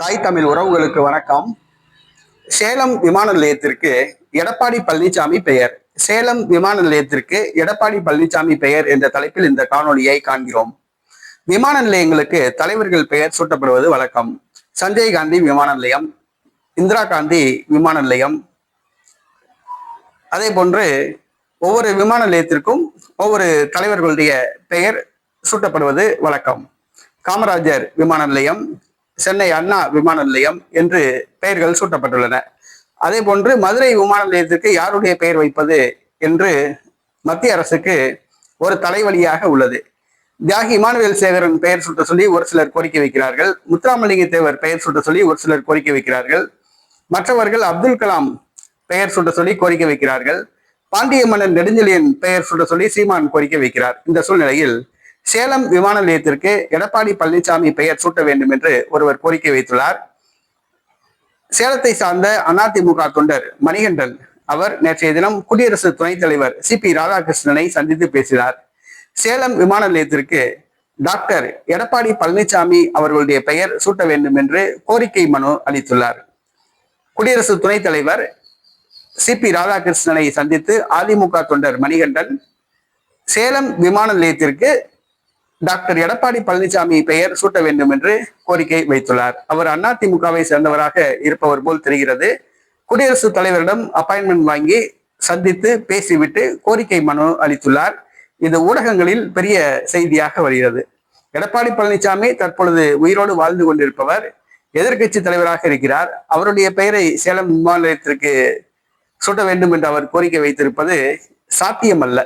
தாய் தமிழ் உறவுகளுக்கு வணக்கம். சேலம் விமான நிலையத்திற்கு எடப்பாடி பழனிசாமி பெயர். சேலம் விமான நிலையத்திற்கு எடப்பாடி பழனிசாமி பெயர் என்ற தலைப்பில் இந்த காணொலியை காண்கிறோம். விமான நிலையங்களுக்கு தலைவர்கள் பெயர் சூட்டப்படுவது வழக்கம். சஞ்சய் காந்தி விமான நிலையம், இந்திரா காந்தி விமான நிலையம், அதே போன்று ஒவ்வொரு விமான நிலையத்திற்கும் ஒவ்வொரு தலைவர்களுடைய பெயர் சூட்டப்படுவது வழக்கம். காமராஜர் விமான நிலையம், சென்னை அண்ணா விமான நிலையம் என்று பெயர்கள் சூட்டப்பட்டுள்ளன. அதே போன்று மதுரை விமான நிலையத்திற்கு யாருடைய பெயர் வைப்பது என்று மத்திய அரசுக்கு ஒரு தலைவலியாக உள்ளது. தியாகி இமானுவேல் சேகரன் பெயர் சூட்ட சொல்லி ஒரு சிலர் கோரிக்கை வைக்கிறார்கள். முத்துராமலிங்க தேவர் பெயர் சூட்ட சொல்லி ஒரு சிலர் கோரிக்கை வைக்கிறார்கள். மற்றவர்கள் அப்துல் கலாம் பெயர் சூட்ட சொல்லி கோரிக்கை வைக்கிறார்கள். பாண்டிய மன்னன் நெடுஞ்செழியன் பெயர் சூட்ட சொல்லி சீமான் கோரிக்கை வைக்கிறார். இந்த சூழ்நிலையில் சேலம் விமான நிலையத்திற்கு எடப்பாடி பழனிசாமி பெயர் சூட்ட வேண்டும் என்று ஒருவர் கோரிக்கை வைத்துள்ளார். சேலத்தை சார்ந்த அதிமுக தொண்டர் மணிகண்டன் அவர் நேற்றைய தினம் குடியரசு துணைத் தலைவர் சி.பி. ராதாகிருஷ்ணனை சந்தித்து பேசினார். சேலம் விமான நிலையத்திற்கு டாக்டர் எடப்பாடி பழனிசாமி அவர்களுடைய பெயர் சூட்ட வேண்டும் என்று கோரிக்கை மனு அளித்துள்ளார். குடியரசு துணைத் தலைவர் சி.பி. ராதாகிருஷ்ணனை சந்தித்து அதிமுக தொண்டர் மணிகண்டன் சேலம் விமான நிலையத்திற்கு டாக்டர் எடப்பாடி பழனிசாமி பெயர் சூட்ட வேண்டும் என்று கோரிக்கை வைத்துள்ளார். அவர் அதிமுகவை சேர்ந்தவராக இருப்பவர் போல் தெரிகிறது. குடியரசுத் தலைவரிடம் அப்பாயின்மெண்ட் வாங்கி சந்தித்து பேசிவிட்டு கோரிக்கை மனு அளித்துள்ளார். இது ஊடகங்களில் பெரிய செய்தியாக வருகிறது. எடப்பாடி பழனிசாமி தற்பொழுது உயிரோடு வாழ்ந்து கொண்டிருப்பவர், எதிர்கட்சி தலைவராக இருக்கிறார். அவருடைய பெயரை சேலம் விமான நிலையத்திற்கு சூட்ட வேண்டும் என்று அவர் கோரிக்கை வைத்திருப்பது சாத்தியமல்ல.